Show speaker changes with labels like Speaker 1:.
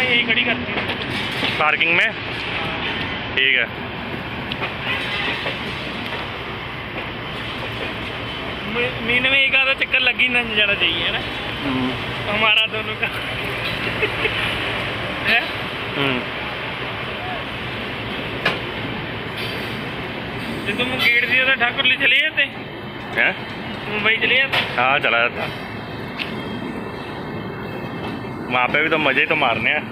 Speaker 1: यही खड़ी करती है
Speaker 2: पार्किंग में। ठीक है।
Speaker 1: महीने में एक आधा चक्कर लग ही ना जाना चाहिए, है ना, हमारा दोनों का है। तो तुम गेट दिया था ठाकुर ले चले जाते हैं, मुंबई चले जाते।
Speaker 2: हाँ चला जाता। वहाँ पे भी तो मजे तो मारने हैं।